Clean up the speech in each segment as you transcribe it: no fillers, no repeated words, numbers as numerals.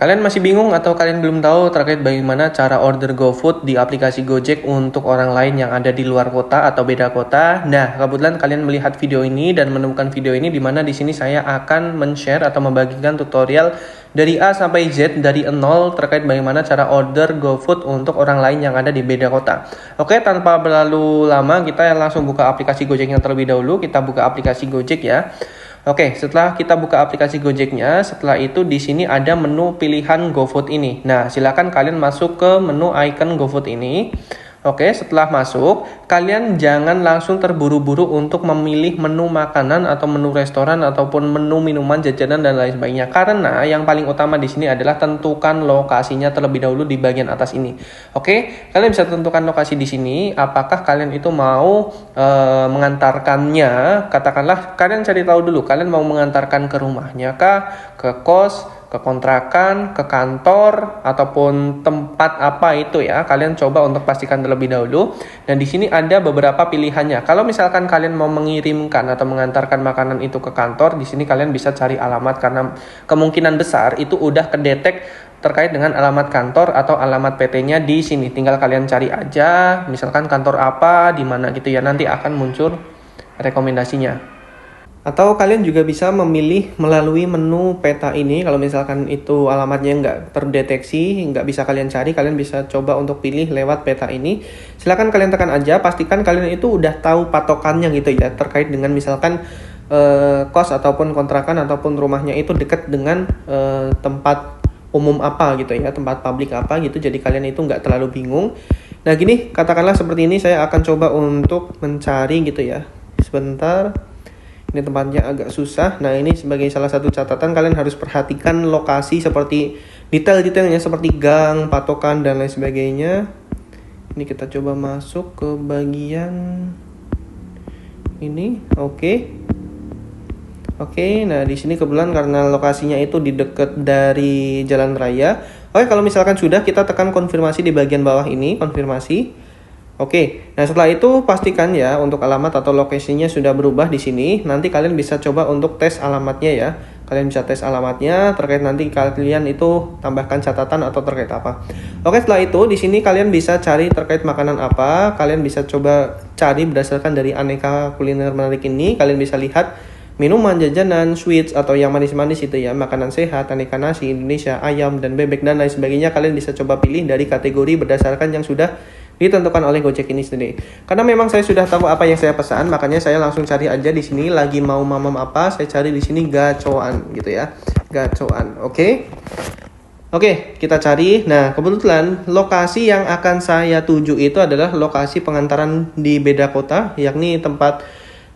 Kalian masih bingung atau kalian belum tahu terkait bagaimana cara order GoFood di aplikasi Gojek untuk orang lain yang ada di luar kota atau beda kota? Nah, kebetulan kalian melihat video ini dan menemukan video ini di mana di sini saya akan men-share atau membagikan tutorial dari A sampai Z dari nol terkait bagaimana cara order GoFood untuk orang lain yang ada di beda kota. Oke, tanpa berlalu lama kita langsung buka aplikasi Gojeknya terlebih dahulu. Kita buka aplikasi Gojek ya. Oke, setelah kita buka aplikasi Gojeknya, setelah itu di sini ada menu pilihan GoFood ini. Nah, silakan kalian masuk ke menu icon GoFood ini. Oke, setelah masuk, kalian jangan langsung terburu-buru untuk memilih menu makanan atau menu restoran ataupun menu minuman, jajanan dan lain sebagainya. Karena yang paling utama di sini adalah tentukan lokasinya terlebih dahulu di bagian atas ini. Oke, kalian bisa tentukan lokasi di sini. Apakah kalian itu mau mengantarkannya? Katakanlah kalian cari tahu dulu, kalian mau mengantarkan ke rumahnya kah, ke kos, ke kontrakan, ke kantor, ataupun tempat apa itu ya. Kalian coba untuk pastikan terlebih dahulu. Dan di sini ada beberapa pilihannya. Kalau misalkan kalian mau mengirimkan atau mengantarkan makanan itu ke kantor, di sini kalian bisa cari alamat karena kemungkinan besar itu udah kedetek terkait dengan alamat kantor atau alamat PT-nya di sini. Tinggal kalian cari aja, misalkan kantor apa, di mana gitu ya. Nanti akan muncul rekomendasinya. Atau kalian juga bisa memilih melalui menu peta ini. Kalau misalkan itu alamatnya nggak terdeteksi, nggak bisa kalian cari, kalian bisa coba untuk pilih lewat peta ini. Silakan kalian tekan aja, pastikan kalian itu udah tahu patokannya gitu ya, terkait dengan misalkan kos ataupun kontrakan ataupun rumahnya itu dekat dengan tempat umum apa gitu ya, tempat publik apa gitu. Jadi kalian itu nggak terlalu bingung. Nah gini, katakanlah seperti ini, saya akan coba untuk mencari gitu ya. Sebentar. Ini tempatnya agak susah. Nah ini sebagai salah satu catatan, kalian harus perhatikan lokasi seperti detail-detailnya seperti gang, patokan dan lain sebagainya. Ini kita coba masuk ke bagian ini. Oke, nah di sini kebetulan karena lokasinya itu di dekat dari jalan raya. Oke, kalau misalkan sudah, kita tekan konfirmasi di bagian bawah ini, konfirmasi. Oke, nah setelah itu pastikan ya untuk alamat atau lokasinya sudah berubah di sini. Nanti kalian bisa coba untuk tes alamatnya ya. Kalian bisa tes alamatnya terkait nanti kalian itu tambahkan catatan atau terkait apa. Oke, setelah itu di sini kalian bisa cari terkait makanan apa. Kalian bisa coba cari berdasarkan dari aneka kuliner menarik ini. Kalian bisa lihat minuman, jajanan, sweets atau yang manis-manis itu ya, makanan sehat, aneka nasi Indonesia, ayam dan bebek dan lain sebagainya. Kalian bisa coba pilih dari kategori berdasarkan yang sudah ditentukan oleh Gojek ini sendiri. Karena memang saya sudah tahu apa yang saya pesan, makanya saya langsung cari aja di sini lagi mau mamam apa, saya cari di sini gacoan gitu ya. Gacoan. Oke, kita cari. Nah, kebetulan lokasi yang akan saya tuju itu adalah lokasi pengantaran di beda kota, yakni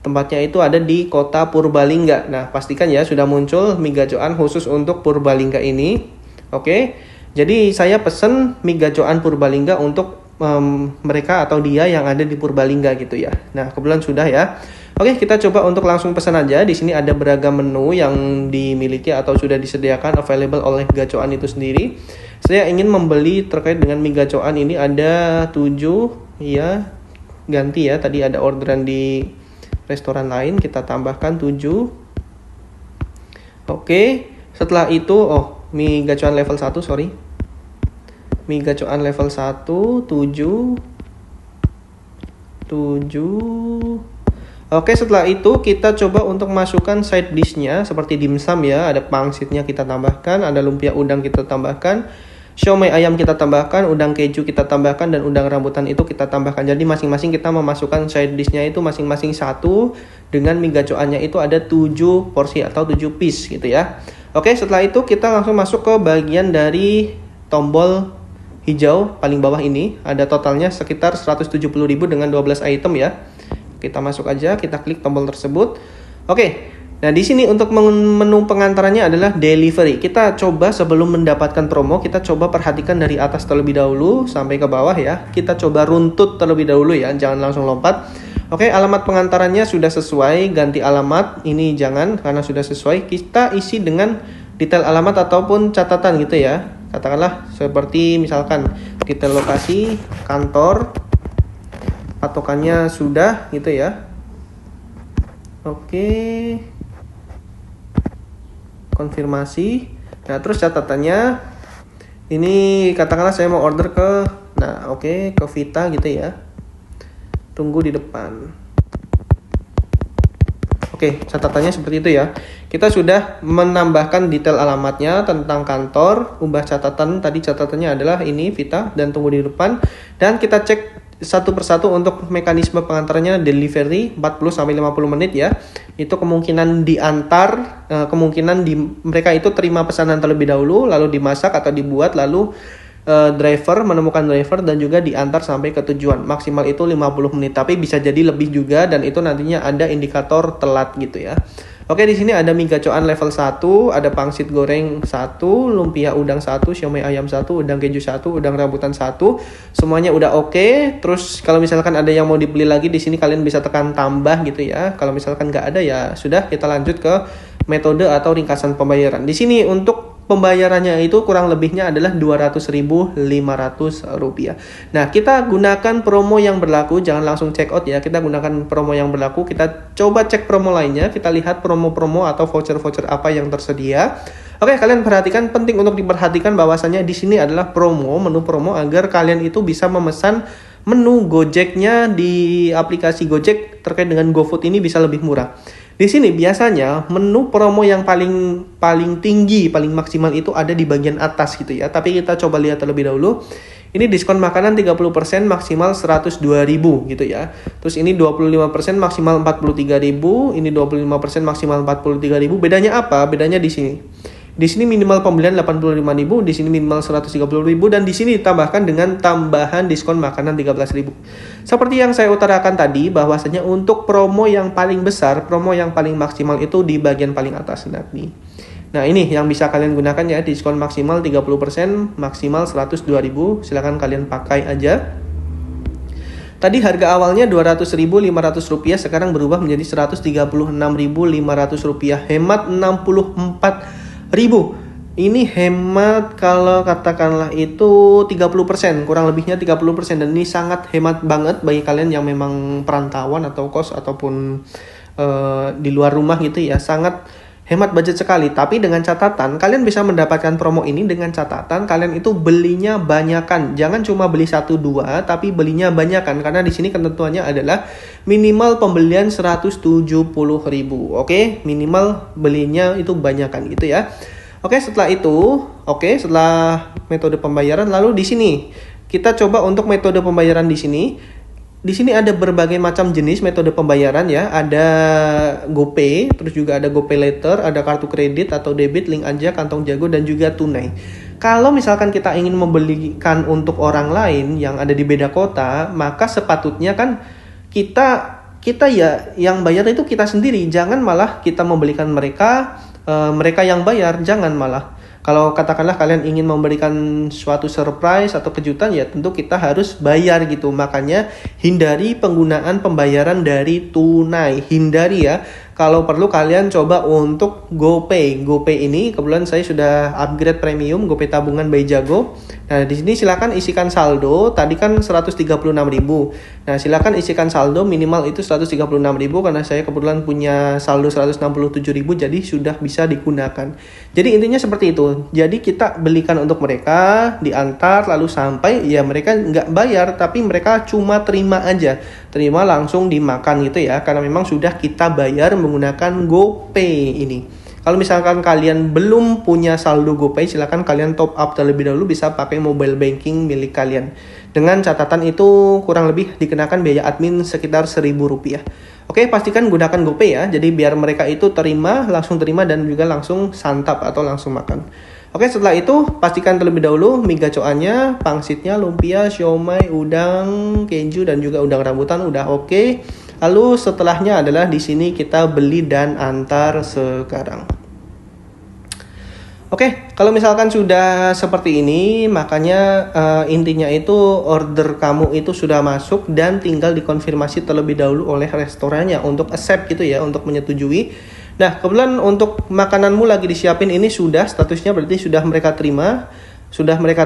tempatnya itu ada di kota Purbalingga. Nah, pastikan ya sudah muncul mie gacoan khusus untuk Purbalingga ini. Oke. Jadi saya pesen mie gacoan Purbalingga untuk mereka atau dia yang ada di Purbalingga gitu ya. Nah, kebetulan sudah ya. Oke, kita coba untuk langsung pesan aja. Di sini ada beragam menu yang dimiliki atau sudah disediakan available oleh gacoan itu sendiri. Saya ingin membeli terkait dengan mie gacoan ini ada 7 ya. Ganti ya, tadi ada orderan di restoran lain, kita tambahkan 7. Oke, setelah itu mie gacoan level 1, sorry. Mie gacoan level 1 7. Oke, setelah itu kita coba untuk masukkan side dish-nya seperti dimsum ya, ada pangsitnya kita tambahkan, ada lumpia udang kita tambahkan, siomay ayam kita tambahkan, udang keju kita tambahkan, dan udang rambutan itu kita tambahkan. Jadi masing-masing kita memasukkan side dish-nya itu masing-masing satu. Dengan mie gacoannya itu ada 7 porsi atau 7 piece gitu ya. Oke, setelah itu kita langsung masuk ke bagian dari tombol hijau paling bawah ini. Ada totalnya sekitar 170.000 dengan 12 item ya. Kita masuk aja, kita klik tombol tersebut. Oke. Nah, di sini untuk menu pengantarannya adalah delivery. Kita coba sebelum mendapatkan promo, kita coba perhatikan dari atas terlebih dahulu sampai ke bawah ya. Kita coba runtut terlebih dahulu ya, jangan langsung lompat. Oke, alamat pengantarannya sudah sesuai, ganti alamat ini jangan karena sudah sesuai. Kita isi dengan detail alamat ataupun catatan gitu ya. Katakanlah seperti misalkan detail lokasi, kantor, patokannya sudah gitu ya. Oke. Konfirmasi. Nah, terus catatannya Ini katakanlah saya mau order ke, ke Vita gitu ya. Tunggu di depan. Oke, catatannya seperti itu ya. Kita sudah menambahkan detail alamatnya tentang kantor. Ubah catatan, tadi catatannya adalah ini Vita dan tunggu di depan. Dan kita cek satu persatu untuk mekanisme pengantarannya. Delivery 40-50 menit ya. Itu kemungkinan diantar, kemungkinan mereka itu terima pesanan terlebih dahulu, lalu dimasak atau dibuat, lalu menemukan driver dan juga diantar sampai ke tujuan. Maksimal itu 50 menit, tapi bisa jadi lebih juga, dan itu nantinya ada indikator telat gitu ya. Oke, di sini ada mie gacoan level 1, ada pangsit goreng 1, lumpia udang 1, siomay ayam 1, udang keju 1, udang rambutan 1. Semuanya udah oke. Terus kalau misalkan ada yang mau dibeli lagi, di sini kalian bisa tekan tambah gitu ya. Kalau misalkan nggak ada ya sudah, kita lanjut ke metode atau ringkasan pembayaran. Di sini untuk pembayarannya itu kurang lebihnya adalah Rp200.500. Nah, kita gunakan promo yang berlaku, jangan langsung check out ya. Kita gunakan promo yang berlaku, kita coba cek promo lainnya, kita lihat promo-promo atau voucher-voucher apa yang tersedia. Oke, kalian perhatikan, penting untuk diperhatikan bahwasannya di sini adalah promo, menu promo, agar kalian itu bisa memesan menu Gojeknya di aplikasi Gojek terkait dengan GoFood ini bisa lebih murah. Di sini biasanya menu promo yang paling tinggi, paling maksimal itu ada di bagian atas gitu ya. Tapi kita coba lihat terlebih dahulu. Ini diskon makanan 30% maksimal 102.000 gitu ya. Terus ini 25% maksimal 43.000, ini 25% maksimal 43.000. Bedanya apa? Bedanya di sini. Di sini minimal pembelian 85.000, di sini minimal 130.000, dan di sini ditambahkan dengan tambahan diskon makanan 13.000. Seperti yang saya utarakan tadi, bahwasanya untuk promo yang paling besar, promo yang paling maksimal itu di bagian paling atas nanti. Nah, ini yang bisa kalian gunakan ya, diskon maksimal 30%, maksimal 102.000. Silakan kalian pakai aja. Tadi harga awalnya Rp200.500, sekarang berubah menjadi Rp136.500, hemat 64.000. Ini hemat kalau katakanlah itu 30%, kurang lebihnya 30%, dan ini sangat hemat banget bagi kalian yang memang perantauan atau kos ataupun di luar rumah gitu ya. Sangat hemat budget sekali. Tapi dengan catatan, kalian bisa mendapatkan promo ini dengan catatan kalian itu belinya banyakan. Jangan cuma beli 1-2, tapi belinya banyakan, karena di sini ketentuannya adalah minimal pembelian 170.000. Oke, minimal belinya itu banyakan gitu ya. Oke, setelah itu, setelah metode pembayaran, lalu di sini kita coba untuk metode pembayaran di sini. Di sini ada berbagai macam jenis metode pembayaran ya. Ada GoPay, terus juga ada GoPay Later, ada kartu kredit atau debit, link aja, kantong jago, dan juga tunai. Kalau misalkan kita ingin membelikan untuk orang lain yang ada di beda kota, maka sepatutnya kan kita ya yang bayar itu kita sendiri. Jangan malah kita membelikan mereka yang bayar, jangan malah. Kalau katakanlah kalian ingin memberikan suatu surprise atau kejutan, ya tentu kita harus bayar gitu. Makanya hindari penggunaan pembayaran dari tunai. Hindari ya. Kalau perlu kalian coba untuk GoPay. GoPay ini kebetulan saya sudah upgrade premium GoPay tabungan by Jago. Nah, di sini silakan isikan saldo. Tadi kan 136.000. Nah, silakan isikan saldo minimal itu 136.000, karena saya kebetulan punya saldo 167.000, jadi sudah bisa digunakan. Jadi intinya seperti itu. Jadi kita belikan untuk mereka, diantar lalu sampai, ya mereka nggak bayar, tapi mereka cuma terima aja. Terima langsung dimakan gitu ya, karena memang sudah kita bayar menggunakan GoPay ini. Kalau misalkan kalian belum punya saldo GoPay, silakan kalian top up terlebih dahulu, bisa pakai mobile banking milik kalian. Dengan catatan itu kurang lebih dikenakan biaya admin sekitar Rp1.000. Oke, pastikan gunakan GoPay ya, jadi biar mereka itu langsung terima dan juga langsung santap atau langsung makan. Oke, setelah itu pastikan terlebih dahulu mie gacoannya, pangsitnya, lumpia, siomay, udang, keju, dan juga udang rambutan udah oke. Lalu setelahnya adalah di sini kita beli dan antar sekarang. Oke, kalau misalkan sudah seperti ini, makanya intinya itu order kamu itu sudah masuk dan tinggal dikonfirmasi terlebih dahulu oleh restorannya untuk accept gitu ya, untuk menyetujui. Nah, kebetulan untuk makananmu lagi disiapin, ini sudah statusnya berarti sudah mereka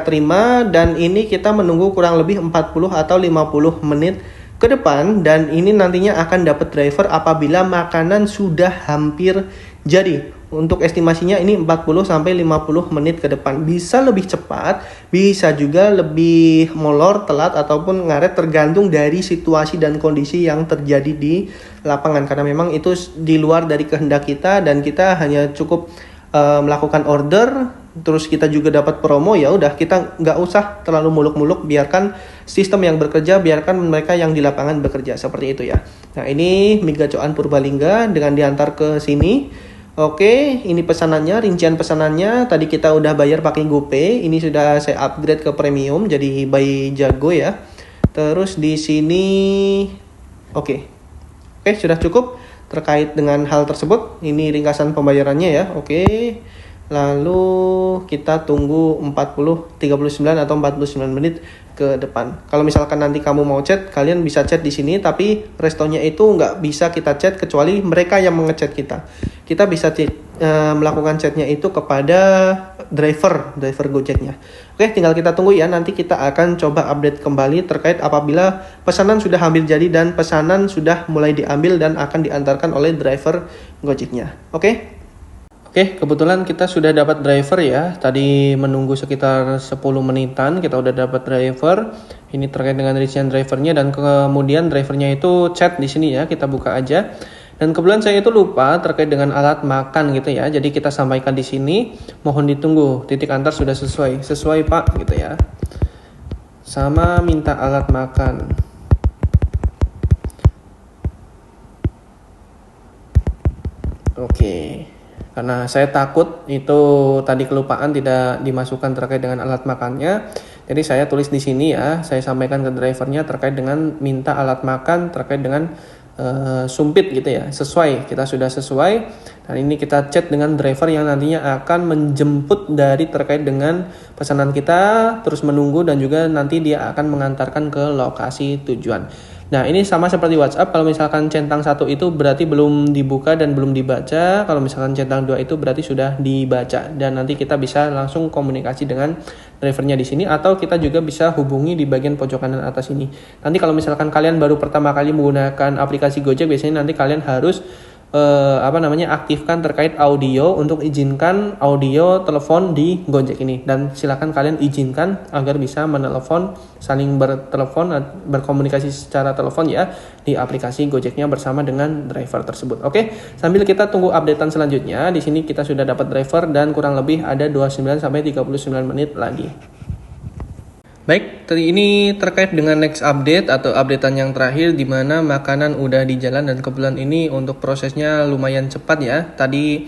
terima, dan ini kita menunggu kurang lebih 40 atau 50 menit ke depan, dan ini nantinya akan dapat driver apabila makanan sudah hampir Jadi untuk estimasinya ini 40 sampai 50 menit ke depan. Bisa lebih cepat, bisa juga lebih molor, telat ataupun ngaret tergantung dari situasi dan kondisi yang terjadi di lapangan. Karena memang itu di luar dari kehendak kita dan kita hanya cukup melakukan order, terus kita juga dapat promo, ya udah kita nggak usah terlalu muluk-muluk, biarkan sistem yang bekerja, biarkan mereka yang di lapangan bekerja, seperti itu ya. Nah ini mie gacoan Purbalingga dengan diantar ke sini. Oke, ini pesanannya, rincian pesanannya. Tadi kita udah bayar pakai GoPay. Ini sudah saya upgrade ke premium jadi by Jago ya. Terus di sini oke, sudah cukup terkait dengan hal tersebut. Ini ringkasan pembayarannya ya. Oke. Lalu kita tunggu 39 atau 49 menit ke depan. Kalau misalkan nanti kamu mau chat, kalian bisa chat di sini, tapi restonya itu nggak bisa kita chat kecuali mereka yang mengechat kita. Kita bisa melakukan chatnya itu kepada driver Gojeknya. Oke, tinggal kita tunggu ya. Nanti kita akan coba update kembali terkait apabila pesanan sudah hampir jadi dan pesanan sudah mulai diambil dan akan diantarkan oleh driver Gojeknya. Oke, kebetulan kita sudah dapat driver ya. Tadi menunggu sekitar 10 menitan, kita udah dapat driver. Ini terkait dengan rincian drivernya dan kemudian drivernya itu chat di sini ya. Kita buka aja. Dan kebetulan saya itu lupa terkait dengan alat makan gitu ya. Jadi kita sampaikan di sini, mohon ditunggu. Titik antar sudah sesuai Pak gitu ya. Sama minta alat makan. Oke. Karena saya takut itu tadi kelupaan tidak dimasukkan terkait dengan alat makannya. Jadi saya tulis di sini ya, saya sampaikan ke drivernya terkait dengan minta alat makan terkait dengan sumpit gitu ya. Sesuai, kita sudah sesuai. Dan ini kita chat dengan driver yang nantinya akan menjemput dari terkait dengan pesanan kita, terus menunggu dan juga nanti dia akan mengantarkan ke lokasi tujuan. Nah ini sama seperti WhatsApp, kalau misalkan centang 1 itu berarti belum dibuka dan belum dibaca. Kalau misalkan centang 2 itu berarti sudah dibaca. Dan nanti kita bisa langsung komunikasi dengan drivernya di sini. Atau kita juga bisa hubungi di bagian pojok kanan atas ini. Nanti kalau misalkan kalian baru pertama kali menggunakan aplikasi Gojek, biasanya nanti kalian harus aktifkan terkait audio untuk izinkan audio telepon di Gojek ini, dan silakan kalian izinkan agar bisa menelepon, saling bertelepon, berkomunikasi secara telepon ya di aplikasi Gojeknya bersama dengan driver tersebut. Oke, sambil kita tunggu updatean selanjutnya. Di sini kita sudah dapat driver dan kurang lebih ada 29 sampai 39 menit lagi. Baik, ini terkait dengan next update atau updatean yang terakhir di mana makanan udah di jalan dan kebetulan ini untuk prosesnya lumayan cepat ya. Tadi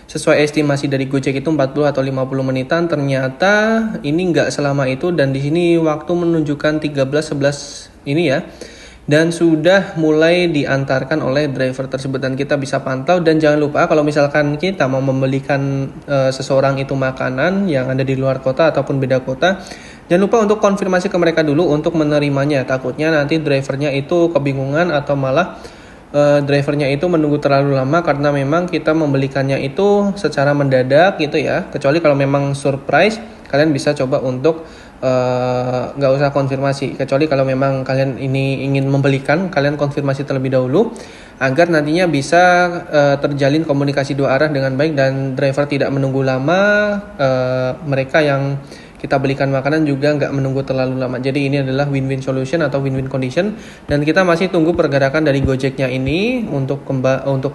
sesuai estimasi dari Gojek itu 40 atau 50 menitan, ternyata ini nggak selama itu dan di sini waktu menunjukkan 13.11 ini ya. Dan sudah mulai diantarkan oleh driver tersebut dan kita bisa pantau. Dan jangan lupa kalau misalkan kita mau membelikan seseorang itu makanan yang ada di luar kota ataupun beda kota, jangan lupa untuk konfirmasi ke mereka dulu untuk menerimanya. Takutnya nanti drivernya itu kebingungan atau malah drivernya itu menunggu terlalu lama karena memang kita membelikannya itu secara mendadak gitu ya. Kecuali kalau memang surprise, kalian bisa coba untuk nggak usah konfirmasi. Kecuali kalau memang kalian ini ingin membelikan, kalian konfirmasi terlebih dahulu agar nantinya bisa terjalin komunikasi dua arah dengan baik dan driver tidak menunggu lama. Mereka yang kita belikan makanan juga nggak menunggu terlalu lama. Jadi ini adalah win-win solution atau win-win condition. Dan kita masih tunggu pergerakan dari Gojeknya ini untuk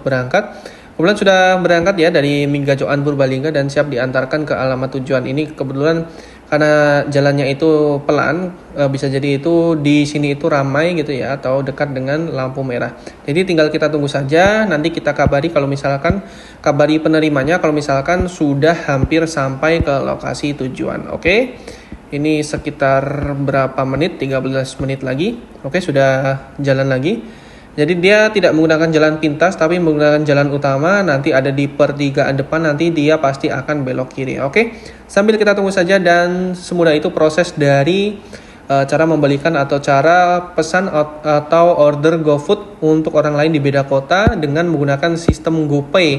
berangkat. Kebetulan sudah berangkat ya dari Mie Gacoan Purbalingga dan siap diantarkan ke alamat tujuan. Ini kebetulan karena jalannya itu pelan, bisa jadi itu di sini itu ramai gitu ya atau dekat dengan lampu merah. Jadi tinggal kita tunggu saja, nanti kita kabari kalau misalkan kabari penerimanya kalau misalkan sudah hampir sampai ke lokasi tujuan. Oke. Ini sekitar berapa menit? 13 menit lagi. Oke, sudah jalan lagi. Jadi dia tidak menggunakan jalan pintas tapi menggunakan jalan utama. Nanti ada di pertigaan depan, nanti dia pasti akan belok kiri. Oke, sambil kita tunggu saja dan semudah itu proses dari cara membelikan atau cara pesan atau order GoFood untuk orang lain di beda kota dengan menggunakan sistem GoPay.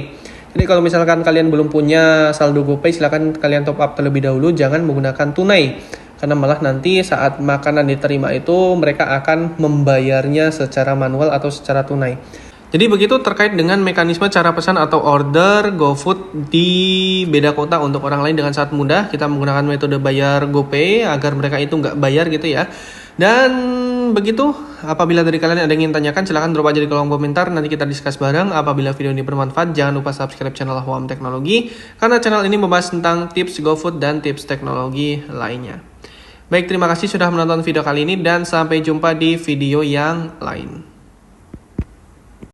Jadi kalau misalkan kalian belum punya saldo GoPay, silakan kalian top up terlebih dahulu, jangan menggunakan tunai. Karena malah nanti saat makanan diterima itu mereka akan membayarnya secara manual atau secara tunai. Jadi begitu terkait dengan mekanisme cara pesan atau order GoFood di beda kota untuk orang lain dengan sangat mudah. Kita menggunakan metode bayar GoPay agar mereka itu nggak bayar gitu ya. Dan begitu, apabila dari kalian ada yang ingin tanyakan, silahkan drop aja di kolom komentar. Nanti kita discuss bareng. Apabila video ini bermanfaat, jangan lupa subscribe channel Hwam Teknologi. Karena channel ini membahas tentang tips GoFood dan tips teknologi lainnya. Baik, terima kasih sudah menonton video kali ini dan sampai jumpa di video yang lain.